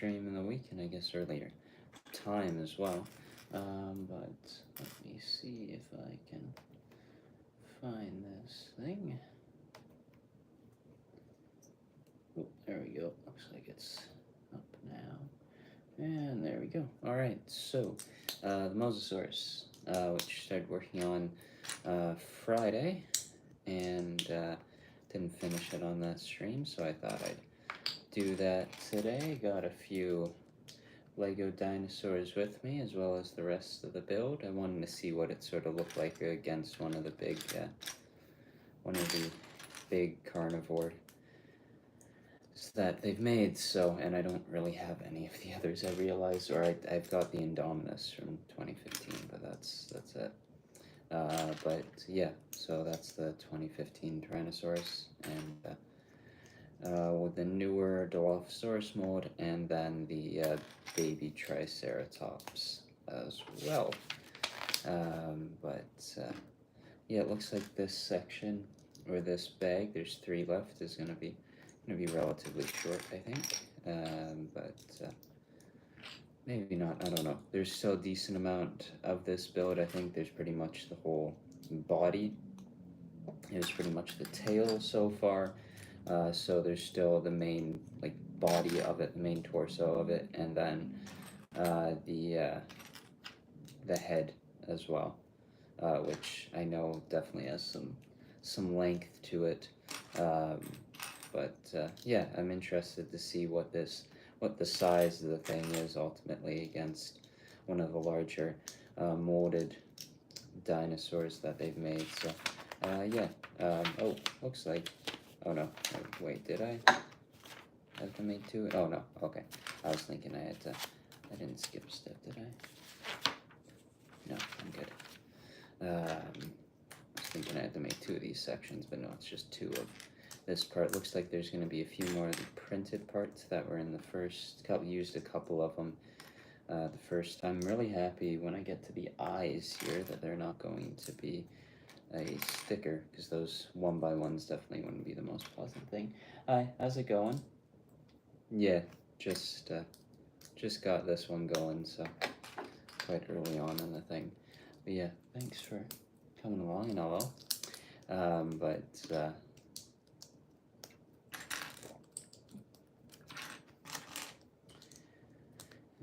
stream in the weekend, I guess earlier time as well. But let me see if I can find this thing. Oh, there we go. Looks like it's up now. And there we go. All right, so the Mosasaurus, which started working on Friday, and didn't finish it on that stream, so I thought I'd do that today. Got a few Lego dinosaurs with me, as well as the rest of the build. I wanted to see what it sort of looked like against one of the big carnivores that they've made. So, and I don't really have any of the others, I realized, or I've got the Indominus from 2015, but that's it. But yeah, so that's the 2015 Tyrannosaurus, and with the newer Dilophosaurus mold, and then the baby Triceratops as well. Yeah, it looks like this section, or this bag, there's 3 left, is gonna be relatively short, I think. Maybe not, I don't know. There's still a decent amount of this build. I think there's pretty much the whole body. There's pretty much the tail so far. So there's still the main body of it, the main torso of it, and then the head as well, which I know definitely has some length to it. Yeah, I'm interested to see what the size of the thing is ultimately against one of the larger molded dinosaurs that they've made. So yeah. Oh, looks like. Oh no, wait, did I have to make 2? Oh no, okay. I was thinking I didn't skip a step, did I? No, I'm good. I was thinking I had to make 2 of these sections, but no, it's just 2 of this part. Looks like there's going to be a few more of the printed parts that were in the first couple, used a couple of them the first time. I'm really happy when I get to the eyes here that they're not going to be a sticker, because those 1x1s definitely wouldn't be the most pleasant thing. Hi, how's it going? Yeah, just got this one going, so quite early on in the thing. But yeah, thanks for coming along, and hello.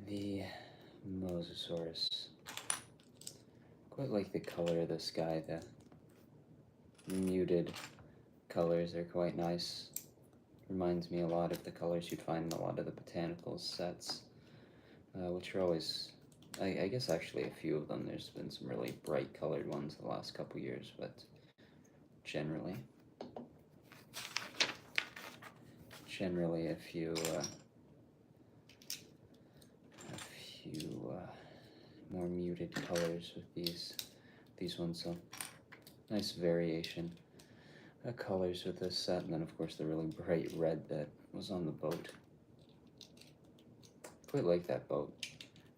The Mosasaurus. Quite like the color of this guy, the muted colors are quite nice. Reminds me a lot of the colors you'd find in a lot of the botanical sets, which are always, I guess actually a few of them, there's been some really bright colored ones the last couple years, but generally a few more muted colors with these ones, so nice variation of colors with this set. And then of course the really bright red that was on the boat. Quite like that boat.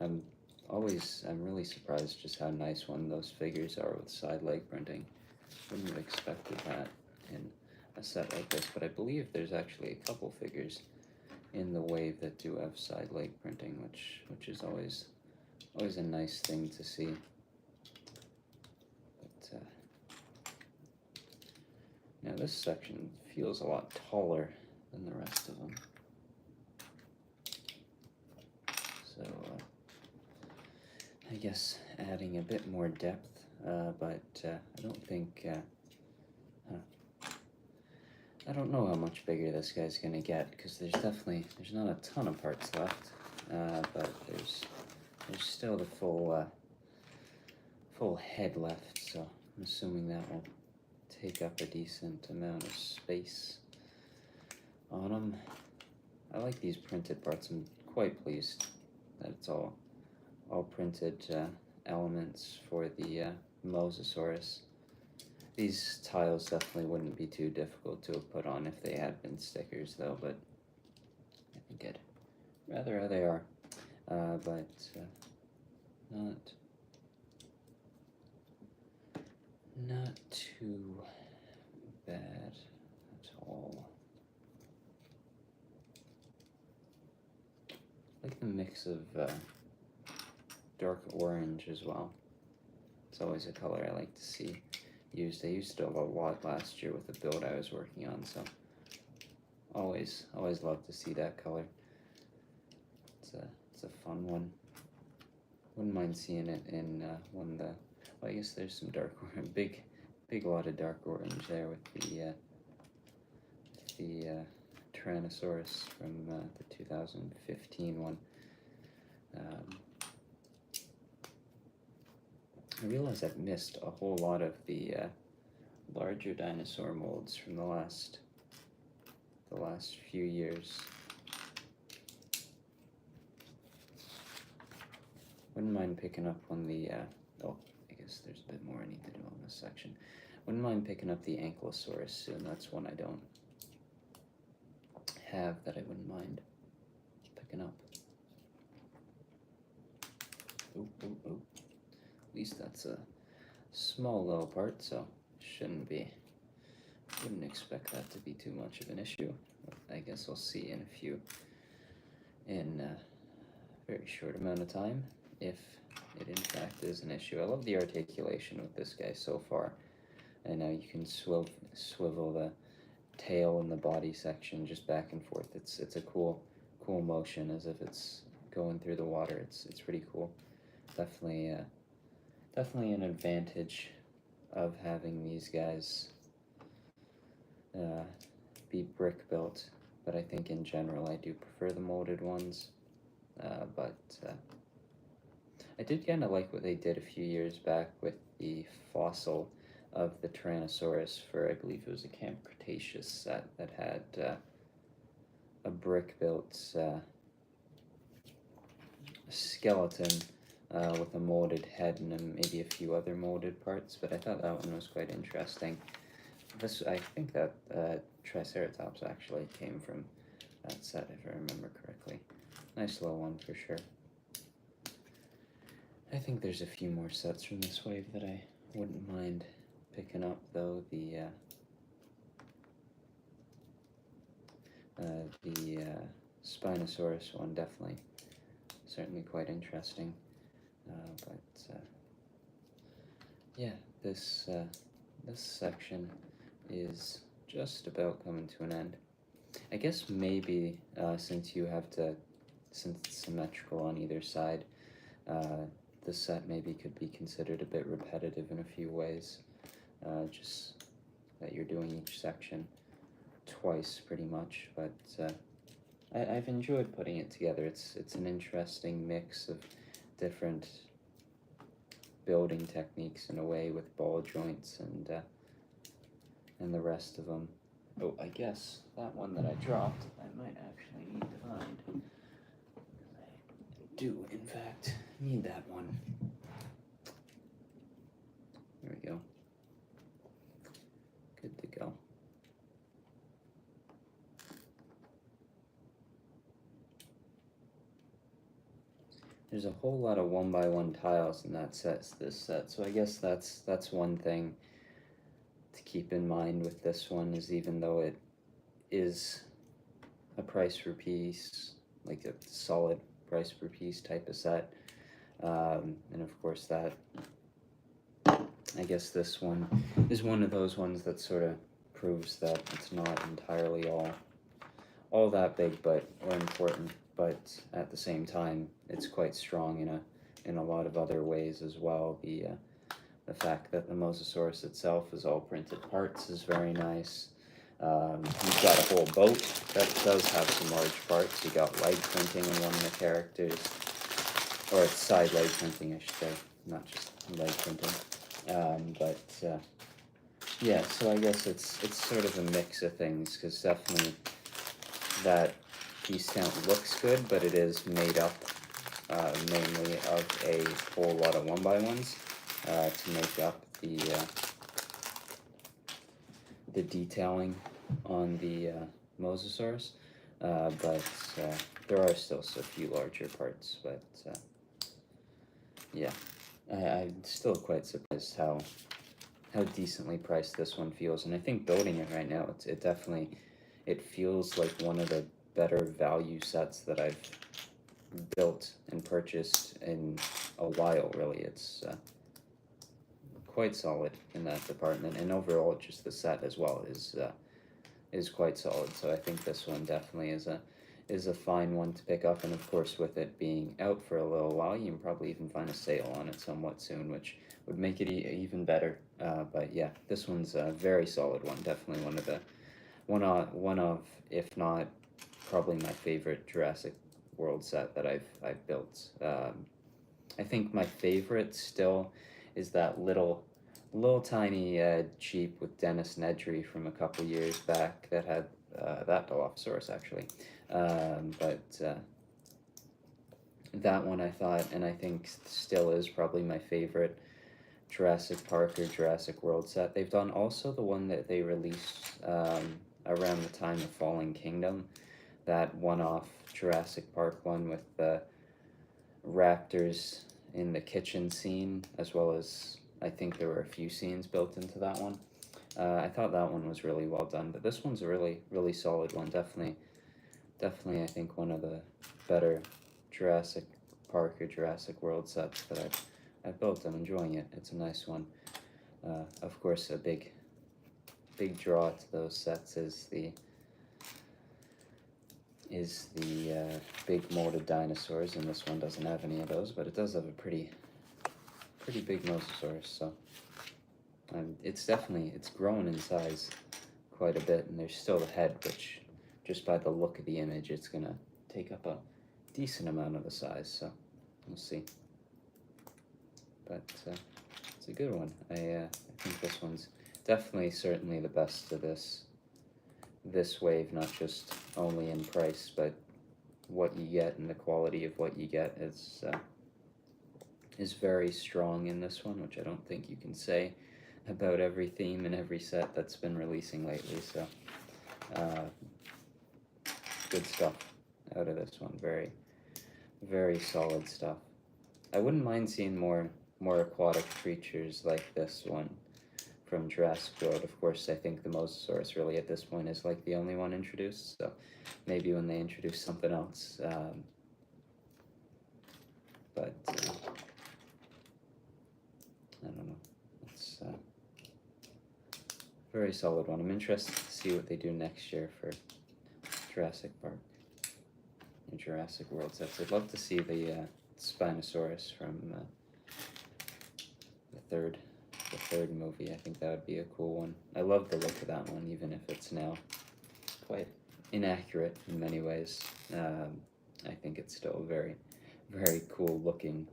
I'm really surprised just how nice one of those figures are with side leg printing. Wouldn't have expected that in a set like this, but I believe there's actually a couple figures in the wave that do have side leg printing, which is always a nice thing to see. But now this section feels a lot taller than the rest of them. So I guess adding a bit more depth, but I don't think, I don't know how much bigger this guy's gonna get, because there's not a ton of parts left, but there's still the full head left, so I'm assuming that will take up a decent amount of space on them. I like these printed parts. I'm quite pleased that it's all printed elements for the Mosasaurus. These tiles definitely wouldn't be too difficult to have put on if they had been stickers, though, but I think rather how they are, but not too bad at all. like the mix of dark orange as well. It's always a color I like to see used. I used it a lot last year with the build I was working on, so always love to see that color. It's a fun one. Wouldn't mind seeing it in one of the. Well, I guess there's some dark orange, big lot of dark orange there with the Tyrannosaurus from the 2015 one. I realize I've missed a whole lot of the larger dinosaur molds from the last few years. Wouldn't mind picking up on the oh, I guess there's a bit more I need to do on this section. Wouldn't mind picking up the Ankylosaurus soon. That's one I don't have that I wouldn't mind picking up. Oh. At least that's a small little part, so wouldn't expect that to be too much of an issue. I guess we'll see in a very short amount of time if it in fact is an issue. I love the articulation with this guy so far. I know you can swivel the tail and the body section just back and forth. It's a cool motion as if it's going through the water. It's pretty cool. Definitely an advantage of having these guys be brick built, but I think in general I do prefer the molded ones. But I did kind of like what they did a few years back with the fossil of the Tyrannosaurus for, I believe it was a Camp Cretaceous set that had a brick built skeleton with a molded head and then maybe a few other molded parts, but I thought that one was quite interesting. I think that Triceratops actually came from that set, if I remember correctly. Nice little one for sure. I think there's a few more sets from this wave that I wouldn't mind picking up, though. The Spinosaurus one certainly quite interesting. But yeah, this section is just about coming to an end. I guess maybe since it's symmetrical on either side, the set maybe could be considered a bit repetitive in a few ways. Just that you're doing each section twice pretty much, but I've enjoyed putting it together. It's an interesting mix of different building techniques in a way with ball joints and the rest of them. Oh, I guess that one that I dropped I might actually need to find. I do in fact need that one. There we go. Good to go. There's a whole lot of 1x1 tiles in this set, so I guess that's one thing to keep in mind with this one, is even though it is a price per piece, like a solid price per piece type of set, and of course that, I guess this one is one of those ones that sort of proves that it's not entirely all that big or important, but at the same time it's quite strong in a lot of other ways as well. The fact that the Mosasaurus itself is all printed parts is very nice. You've got a whole boat that does have some large parts. You got leg printing in one of the characters, or it's side leg printing I should say, not just leg printing. Yeah, so I guess it's sort of a mix of things, because definitely that piece count looks good, but it is made up mainly of a whole lot of 1x1s to make up the detailing on the Mosasaurus, but there are still a few larger parts, but yeah, I'm still quite surprised how decently priced this one feels, and I think building it right now, it feels like one of the better value sets that I've built and purchased in a while, really. It's quite solid in that department, and overall, just the set as well is quite solid. So I think this one definitely is a fine one to pick up, and of course, with it being out for a little while, you can probably even find a sale on it somewhat soon, which would make it even better. But yeah, this one's a very solid one. Definitely one of, if not probably my favorite Jurassic World set that I've built. I think my favorite still is that little tiny Jeep with Dennis Nedry from a couple years back that had that Dilophosaurus actually. But that one I thought, and I think still is probably my favorite Jurassic Park or Jurassic World set. They've done also the one that they released around the time of Fallen Kingdom, that one-off Jurassic Park one with the raptors in the kitchen scene, as well as I think there were a few scenes built into that one. I thought that one was really well done, but this one's a really solid one. Definitely I think one of the better Jurassic Park or Jurassic World sets that I've built. I'm enjoying it. It's a nice one. Of course, a big draw to those sets is the big molded dinosaurs, and this one doesn't have any of those, but it does have a pretty big Mosasaurus. So it's grown in size quite a bit, and there's still the head, which just by the look of the image, it's gonna take up a decent amount of the size. So we'll see. But it's a good one. I think this one's definitely certainly the best of this wave, not just only in price, but what you get and the quality of what you get is very strong in this one, which I don't think you can say about every theme and every set that's been releasing lately. So good stuff out of this one. Very solid stuff. I wouldn't mind seeing more aquatic creatures like this one from Jurassic World. Of course, I think the Mosasaurus really at this point is like the only one introduced, so maybe when they introduce something else. But I don't know. It's a very solid one. I'm interested to see what they do next year for Jurassic Park and Jurassic World sets. I'd love to see the Spinosaurus from the third movie. I think that would be a cool one. I love the look of that one, even if it's now quite inaccurate in many ways. I think it's still a very cool looking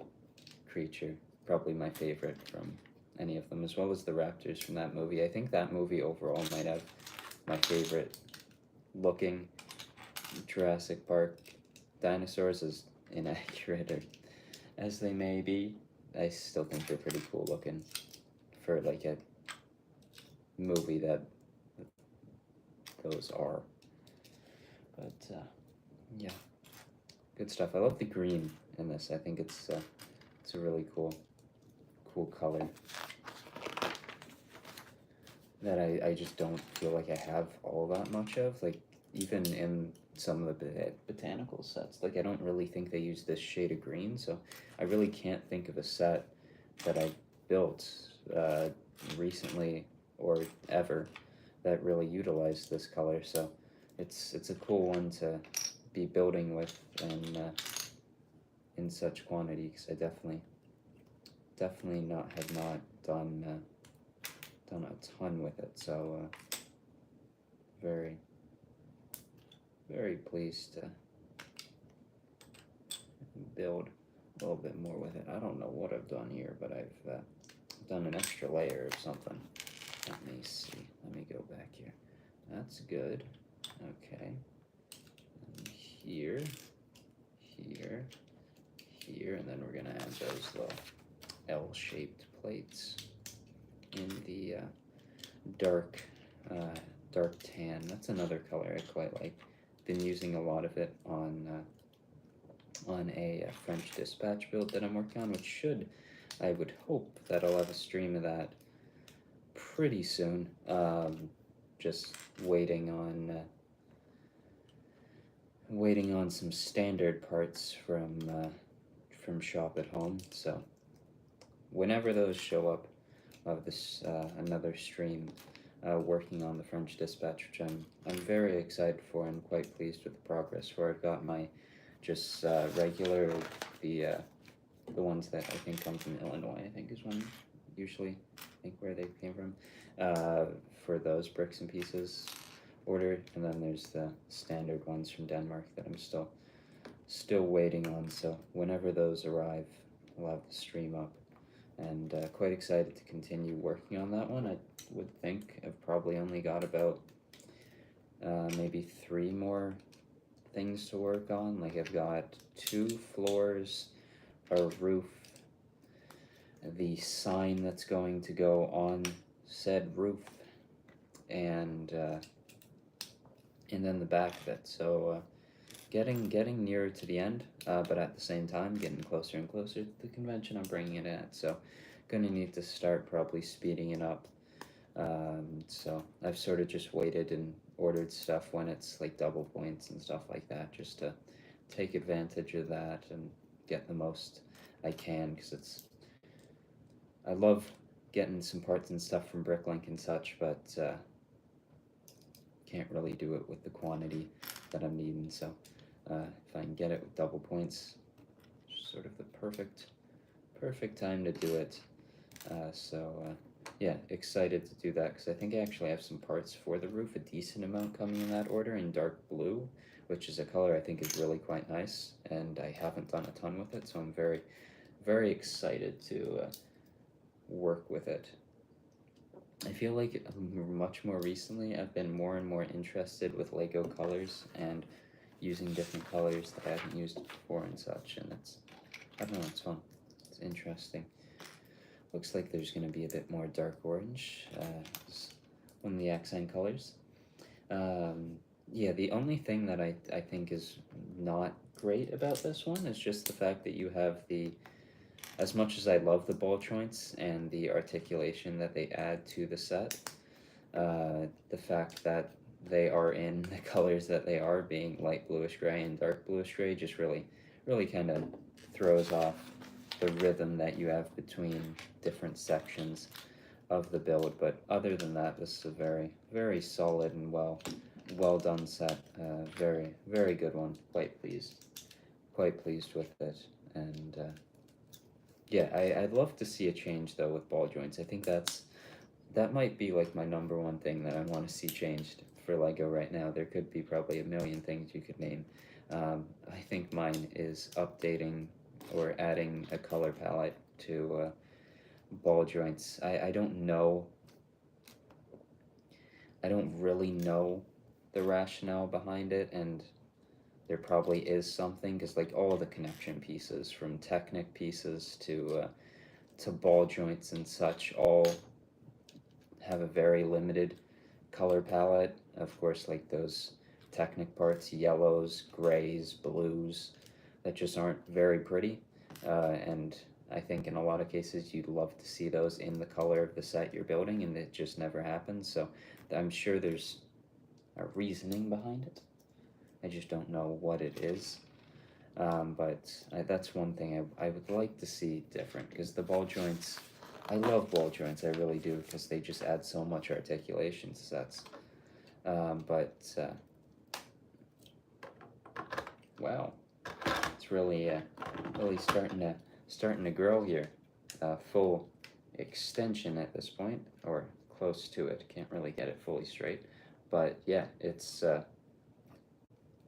creature. Probably my favorite from any of them, as well as the raptors from that movie. I think that movie overall might have my favorite looking Jurassic Park dinosaurs, as inaccurate or as they may be. I still think they're pretty cool looking for like a movie that those are. But yeah, good stuff. I love the green in this. I think it's a really cool color that I just don't feel like I have all that much of. Like even in some of the botanical sets, like I don't really think they use this shade of green, so I really can't think of a set that I built recently or ever that really utilized this color. So it's a cool one to be building with and in such quantity, because I definitely have not done a ton with it. So very pleased to build a little bit more with it. I don't know what I've done here, but I've done an extra layer of something. Let me see. Let me go back here. That's good. Okay. And here, and then we're gonna add those little L-shaped plates in the dark tan. That's another color I quite like. Been using a lot of it on a French Dispatch build that I'm working on, which I would hope that I'll have a stream of that pretty soon. Just waiting on waiting on some standard parts from shop at home. So whenever those show up, of this another stream working on the French Dispatch, which I'm very excited for and quite pleased with the progress. Where I've got my just regular the ones that I think come from Illinois. I think is one usually I think where they came from for those bricks and pieces ordered, and then there's the standard ones from Denmark that I'm still waiting on. So whenever those arrive, we'll have the stream up, and quite excited to continue working on that one. I would think I've probably only got about maybe 3 more things to work on. Like I've got 2 floors, a roof, the sign that's going to go on said roof, and then the back of it. So getting nearer to the end, but at the same time getting closer and closer to the convention I'm bringing it at. So gonna need to start probably speeding it up. So I've sort of just waited and ordered stuff when it's like double points and stuff like that, just to take advantage of that and get the most I can, because I love getting some parts and stuff from Bricklink and such, but can't really do it with the quantity that I'm needing. So if I can get it with double points, sort of the perfect time to do it. Yeah, excited to do that, because I think I actually have some parts for the roof, a decent amount coming in that order in dark blue, which is a color I think is really quite nice, and I haven't done a ton with it, so I'm very excited to work with it. I feel like much more recently I've been more and more interested with Lego colors and using different colors that I haven't used before and such, and I don't know, it's fun, it's interesting. Looks like there's going to be a bit more dark orange, one of the accent colors. Yeah, the only thing that I think is not great about this one is just the fact that you have as much as I love the ball joints and the articulation that they add to the set, the fact that they are in the colors that they are, being light bluish gray and dark bluish gray, just really kind of throws off the rhythm that you have between different sections of the build. But other than that, this is a very solid and well done set. Very good one. Quite pleased with it. And yeah, I'd love to see a change though with ball joints. I think that might be like my number one thing that I want to see changed for Lego right now. There could be probably a million things you could name. I think mine is updating or adding a color palette to ball joints. I don't really know the rationale behind it, and there probably is something, because like all of the connection pieces, from Technic pieces to ball joints and such, all have a very limited color palette. Of course, like those Technic parts, yellows, grays, blues, that just aren't very pretty, and I think in a lot of cases you'd love to see those in the color of the set you're building, and it just never happens. So I'm sure there's a reasoning behind it. I just don't know what it is. But that's one thing I would like to see different, because the ball joints, I love ball joints, I really do, because they just add so much articulation to sets. Wow, it's really starting to grow here. Full extension at this point, or close to it. Can't really get it fully straight, but yeah, it's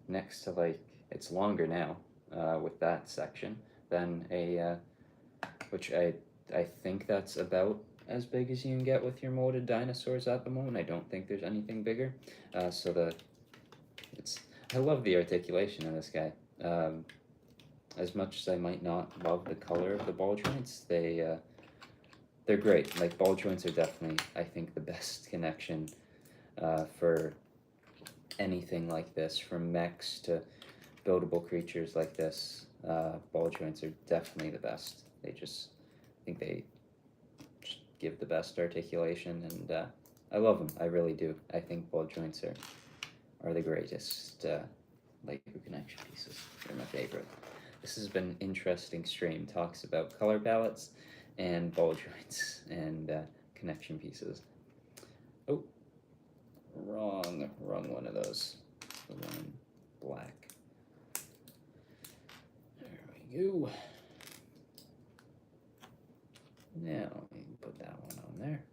next to, like, it's longer now with that section than which I think that's about as big as you can get with your molded dinosaurs at the moment. I don't think there's anything bigger. I love the articulation of this guy. As much as I might not love the color of the ball joints, they're great. Like, ball joints are definitely, I think, the best connection for anything like this, from mechs to buildable creatures like this. Ball joints are definitely the best. I think they just give the best articulation, and I love them. I really do. I think ball joints are the greatest. Lego connection pieces. They're my favorite. This has been an interesting stream. Talks about color palettes and ball joints and connection pieces. Oh, wrong one of those. The one in black. There we go. Now we can put that one on there.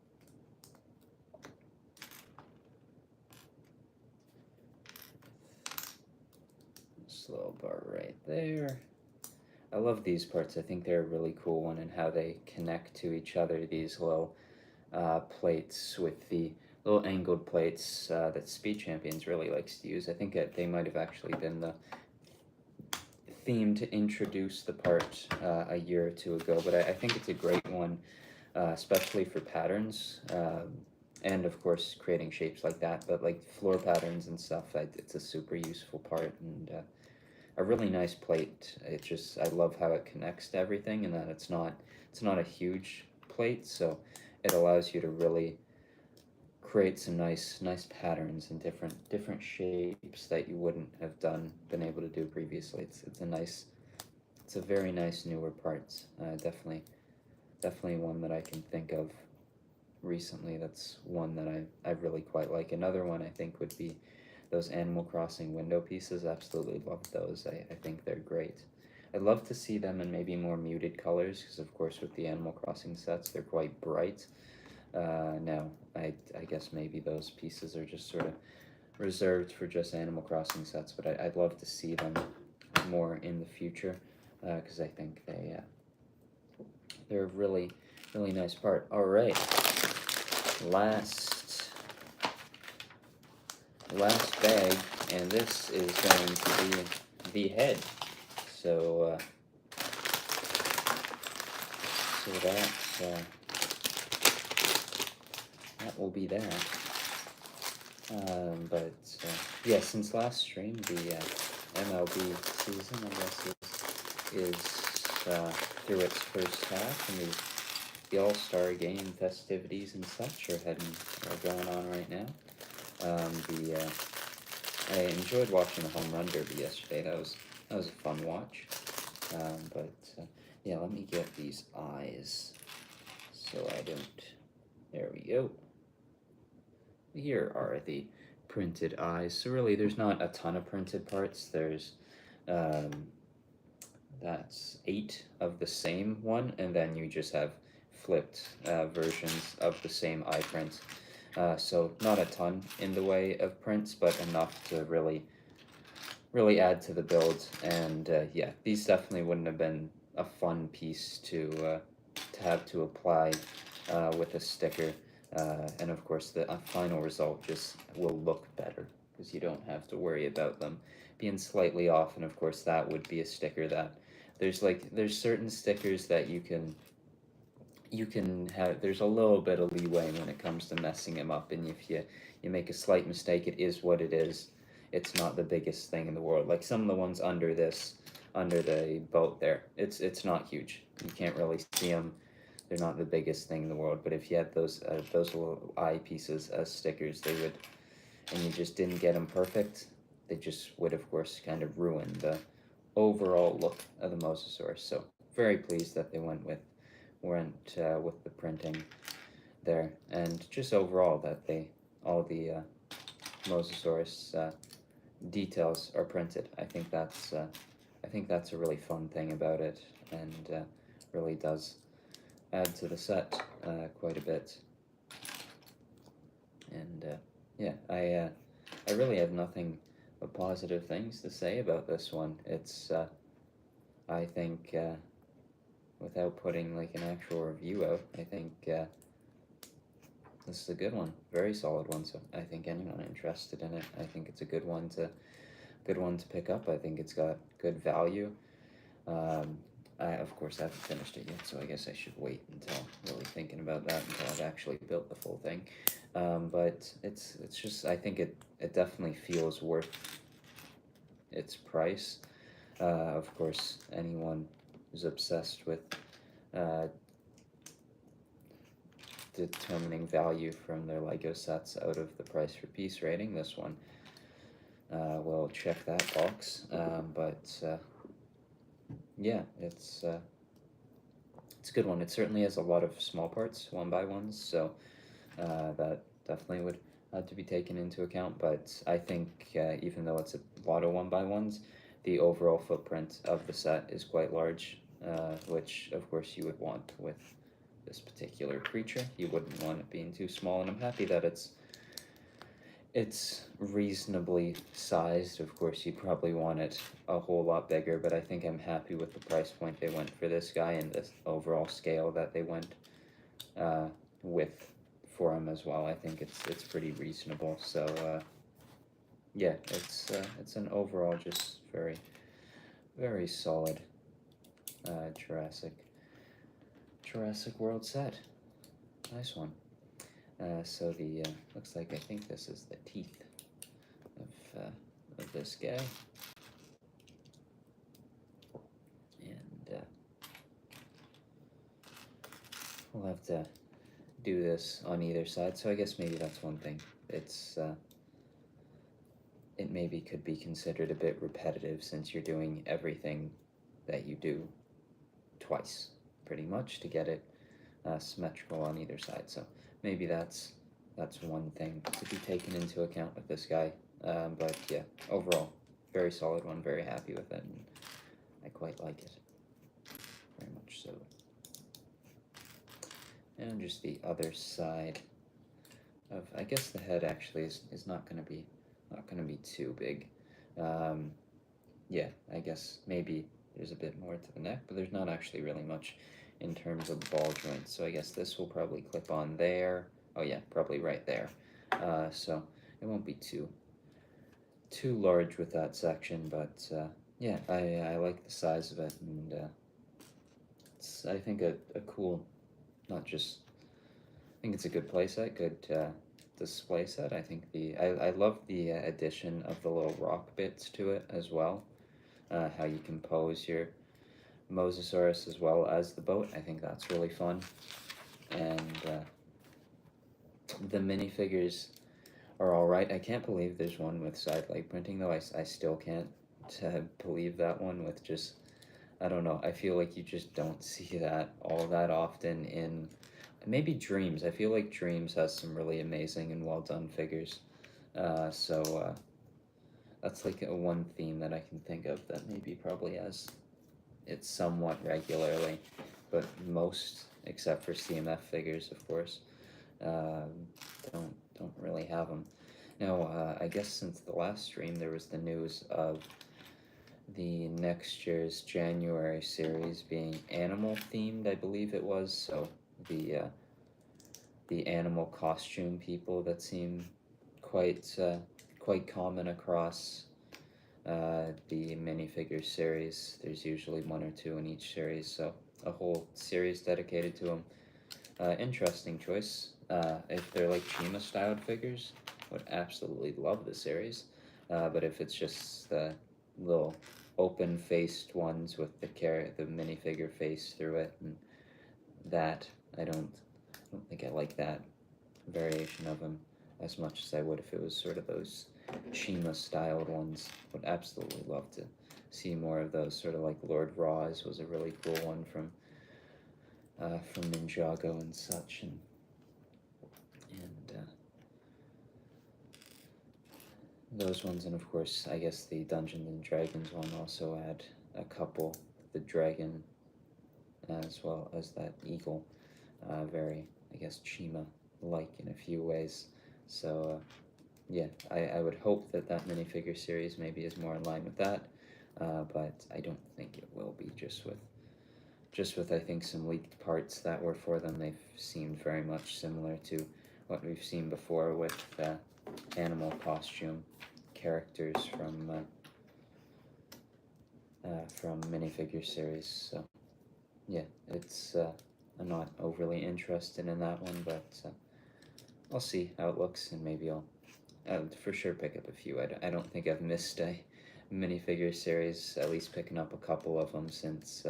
This little bar right there. I love these parts. I think they're a really cool one and how they connect to each other. These little plates with the little angled plates that Speed Champions really likes to use. I think they might have actually been the theme to introduce the part a year or two ago, but I think it's a great one, especially for patterns, and of course creating shapes like that, but like floor patterns and stuff, it's a super useful part, and a really nice plate. I love how it connects to everything, and that it's not a huge plate, so it allows you to really create some nice patterns and different shapes that you wouldn't have been able to do previously. It's a very nice newer parts. Definitely one that I can think of recently. That's one that I really quite like. Another one I think would be those Animal Crossing window pieces. Absolutely love those. I think they're great. I'd love to see them in maybe more muted colors, because of course with the Animal Crossing sets they're quite bright. Now, I guess maybe those pieces are just sort of reserved for just Animal Crossing sets, but I'd love to see them more in the future, because I think they're a really nice part. All right, last bag, and this is going to be the head. So that will be that. But yeah, since last stream, the MLB season, I guess, is through its first half, and the All-Star Game festivities and such are going on right now. I enjoyed watching the home run derby yesterday. That was a fun watch. But yeah, let me get these eyes so I don't. There we go. Here are the printed eyes. So really, there's not a ton of printed parts. There's that's 8 of the same one, and then you just have flipped versions of the same eye print. So not a ton in the way of prints, but enough to really add to the build. And yeah, these definitely wouldn't have been a fun piece to have to apply with a sticker. And of course, the final result just will look better because you don't have to worry about them being slightly off. And of course, that would be a sticker that there's certain stickers that you can have. There's a little bit of leeway when it comes to messing them up, and if you make a slight mistake, it is what it is. It's not the biggest thing in the world. Like some of the ones under the boat there, it's not huge. You can't really see them. They're not the biggest thing in the world. But if you had those little eye pieces as stickers, they would, and you just didn't get them perfect, they just would, of course, kind of ruin the overall look of the Mosasaurus. So very pleased that they went with the printing there, and just overall that all the Mosasaurus details are printed. I think that's a really fun thing about it, and really does add to the set quite a bit. And yeah, I really have nothing but positive things to say about this one. It's I think without putting like an actual review out, I think this is a good one, very solid one. So I think anyone interested in it, I think it's a good one to pick up. I think it's got good value. I of course haven't finished it yet, so I guess I should wait until really thinking about that until I've actually built the full thing. But it's just, I think it definitely feels worth its price. Of course, anyone who's obsessed with determining value from their Lego sets out of the price per piece rating, this one we'll check that box. Yeah, it's a good one. It certainly has a lot of small parts, one by ones, so that definitely would have to be taken into account. But I think even though it's a lot of one by ones, the overall footprint of the set is quite large, which of course you would want with this particular creature. You wouldn't want it being too small, and I'm happy that it's reasonably sized. Of course, you'd probably want it a whole lot bigger, but I think I'm happy with the price point they went for this guy and the overall scale that they went with for him as well. I think it's pretty reasonable. So yeah, it's an overall just very solid Jurassic World set. Nice one. So the looks like I think this is the teeth of this guy, and we'll have to do this on either side. So I guess maybe that's one thing. It maybe could be considered a bit repetitive since you're doing everything that you do twice, pretty much, to get it symmetrical on either side. So maybe that's one thing to be taken into account with this guy. But yeah, overall, very solid one. Very happy with it, and I quite like it, very much so. And just the other side of, I guess the head actually is not going to be too big. Yeah, I guess maybe there's a bit more to the neck, but there's not actually really much in terms of ball joints. So I guess this will probably clip on there. Oh yeah, probably right there. So it won't be too large with that section, but yeah, I like the size of it, and it's, I think, a cool, not just, I think it's a good playset, good display set. I think I love the addition of the little rock bits to it as well. How you can pose your Mosasaurus as well as the boat. I think that's really fun. And the minifigures are alright. I can't believe there's one with side leg printing though. I still can't believe that one with just, I don't know, I feel like you just don't see that all that often in maybe Dreams. I feel like Dreams has some really amazing and well done figures. So that's like a one theme that I can think of that maybe probably has it somewhat regularly, but most, except for CMF figures, of course, don't really have them. Now, I guess since the last stream, there was the news of the next year's January series being animal themed, I believe it was. So the animal costume people that seem quite common across the minifigure series. There's usually one or two in each series, so a whole series dedicated to them. Interesting choice. If they're like Chima styled figures, I would absolutely love the series. But if it's just the little open faced ones with the minifigure face through it, and that, I don't think I like that variation of them as much as I would if it was sort of those Chima styled ones. Would absolutely love to see more of those. Sort of like Lord Raw's was a really cool one from Ninjago and such, and those ones. And of course, I guess the Dungeons and Dragons one also had a couple, the dragon as well as that eagle, very, I guess, Chima like in a few ways. So yeah, I would hope that minifigure series maybe is more in line with that, but I don't think it will be. Just with I think some leaked parts that were for them, they've seemed very much similar to what we've seen before with animal costume characters from minifigure series. So yeah, it's I'm not overly interested in that one, but I'll see how it looks, and maybe I'll for sure pick up a few. I don't think I've missed a minifigure series, at least picking up a couple of them since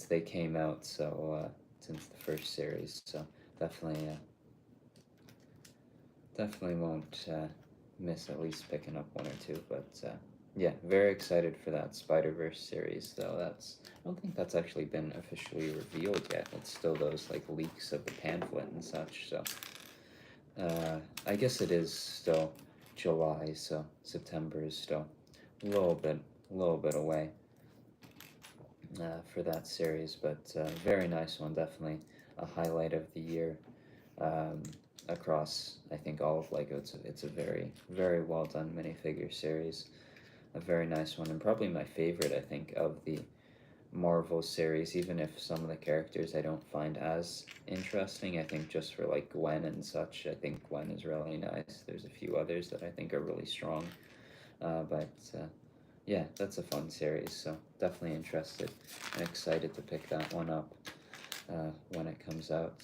they came out, so since the first series, so definitely won't miss at least picking up one or two. But yeah, very excited for that Spider-Verse series, though. I don't think that's actually been officially revealed yet. It's still those like leaks of the pamphlet and such. So I guess it is still July, so September is still a little bit away for that series. But very nice one, definitely a highlight of the year. Um, Across, I think, all of Lego. It's a very, very well done minifigure series. A very nice one, and probably my favorite, I think, of the Marvel series, even if some of the characters I don't find as interesting. I think just for like Gwen and such, I think Gwen is really nice. There's a few others that I think are really strong. But yeah, that's a fun series, so definitely interested and excited to pick that one up when it comes out.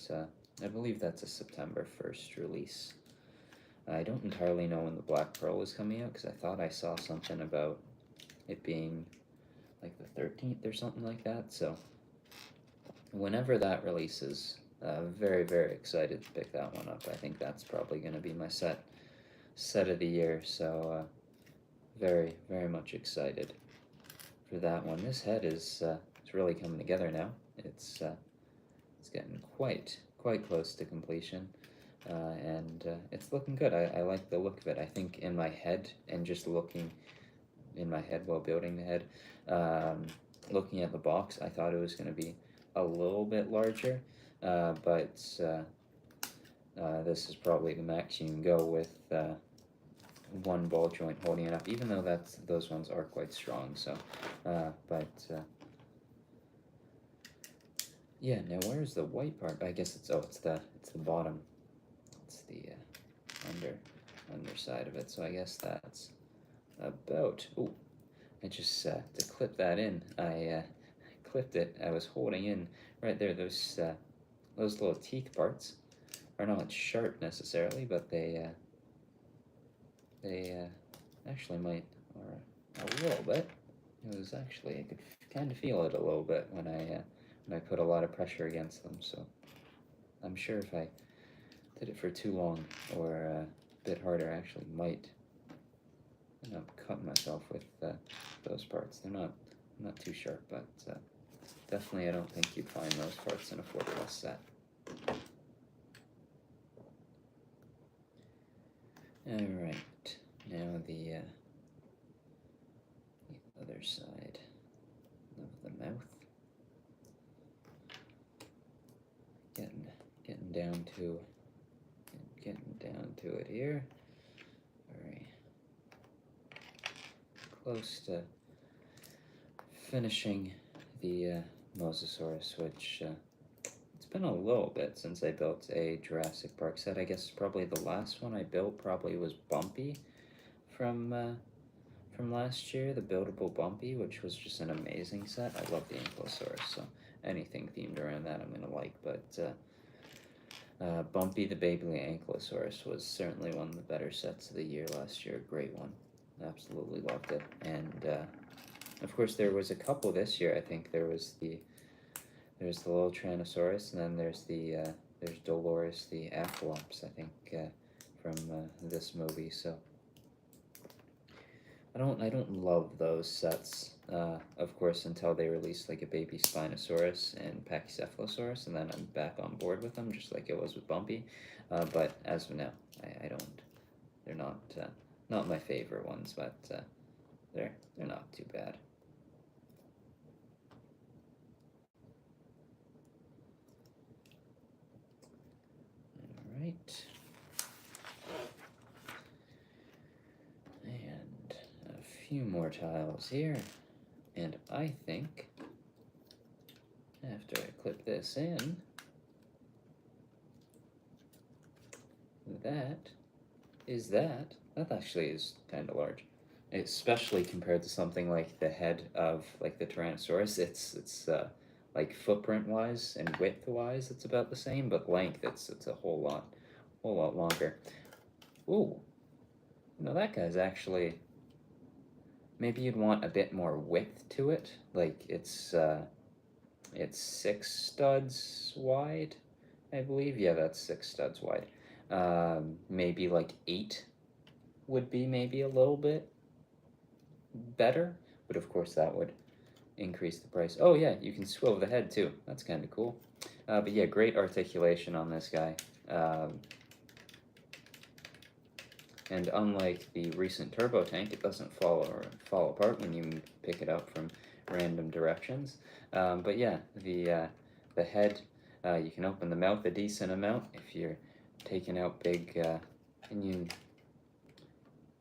I believe that's a September 1st release. I don't entirely know when the Black Pearl is coming out, because I thought I saw something about it being like the 13th or something like that. So whenever that releases, very, very excited to pick that one up. I think that's probably going to be my set of the year. So very, very much excited for that one. This head is it's really coming together now. It's getting quite close to completion. And it's looking good. I like the look of it. I think in my head, and just looking in my head while building the head, looking at the box, I thought it was going to be a little bit larger, but this is probably the max you can go with one ball joint holding it up, even though those ones are quite strong. So, yeah. Now where's the white part? I guess it's the bottom. It's the underside of it. So I guess that's about. Oh, I just to clip that in. I clipped it. I was holding in right there. Those little teeth parts are not sharp necessarily, but they actually might, or a little bit. It was actually, I could kind of feel it a little bit when I put a lot of pressure against them. So I'm sure if I did it for too long or a bit harder, I actually might end up cutting myself with those parts. They're not too sharp, but definitely I don't think you'd find those parts in a 4+ set. Alright, now the other side of the mouth. Getting down to it here. Very close to finishing the Mosasaurus, which it's been a little bit since I built a Jurassic Park set. I guess probably the last one I built probably was Bumpy from last year, the buildable Bumpy, which was just an amazing set. I love the Ankylosaurus, so anything themed around that I'm gonna like. But Bumpy the Baby Ankylosaurus was certainly one of the better sets of the year last year. Great one, absolutely loved it. And of course there was a couple this year. I think there's the little Tyrannosaurus, and then there's Dolores the Aphalops, I think, from this movie. So I don't love those sets, of course, until they release like a baby Spinosaurus and Pachycephalosaurus, and then I'm back on board with them, just like it was with Bumpy. But as of now, I don't. They're not my favorite ones, but they're not too bad. All right. And a few more tiles here, and I think after I clip this in, that actually is kind of large, especially compared to something like the head of like the Tyrannosaurus. It's like footprint wise and width wise it's about the same, but length it's a whole lot longer. Ooh, that guy's actually, maybe you'd want a bit more width to it. Like it's 6 studs wide, I believe. Yeah, that's 6 studs wide. Maybe like 8 would be maybe a little bit better, but of course that would increase the price. Oh yeah, you can swivel the head too. That's kind of cool. But yeah, great articulation on this guy. And unlike the recent turbo tank, it doesn't fall apart when you pick it up from random directions. But yeah, the head, you can open the mouth a decent amount if you're taking out big, and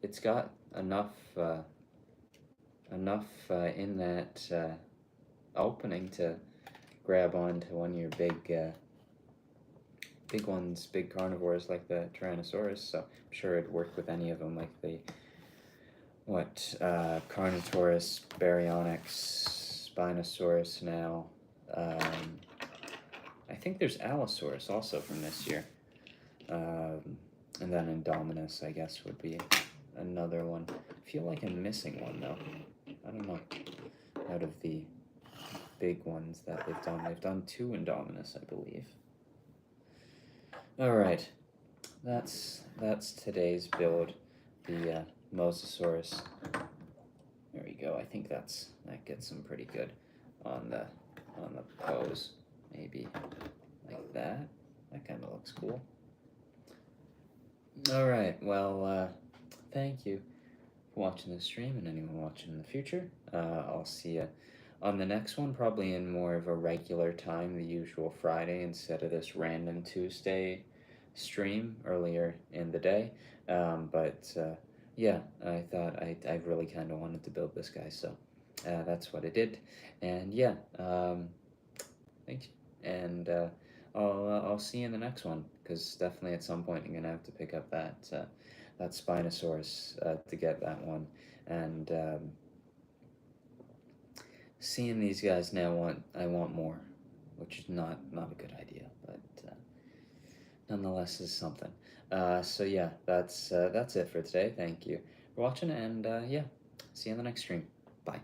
it's got enough in that opening to grab onto one of your big ones, big carnivores like the Tyrannosaurus. So I'm sure it'd work with any of them, like the Carnotaurus, Baryonyx, Spinosaurus now. I think there's Allosaurus also from this year. And then Indominus, I guess, would be another one. I feel like I'm missing one, though. I don't know. Out of the big ones that they've done 2 Indominus, I believe. Alright. That's today's build. The Mosasaurus. There we go. I think that gets them pretty good on the pose. Maybe like that. That kind of looks cool. Alright, well, thank you for watching this stream, and anyone watching in the future. I'll see you on the next one, probably in more of a regular time, the usual Friday, instead of this random Tuesday stream earlier in the day. Yeah, I thought I really kind of wanted to build this guy, so that's what I did. And yeah, thanks. And I'll see you in the next one, because definitely at some point I'm gonna have to pick up that Spinosaurus to get that one. And seeing these guys now, I want more, which is not a good idea, but nonetheless is something. So yeah, that's it for today. Thank you for watching, and yeah, see you in the next stream. Bye.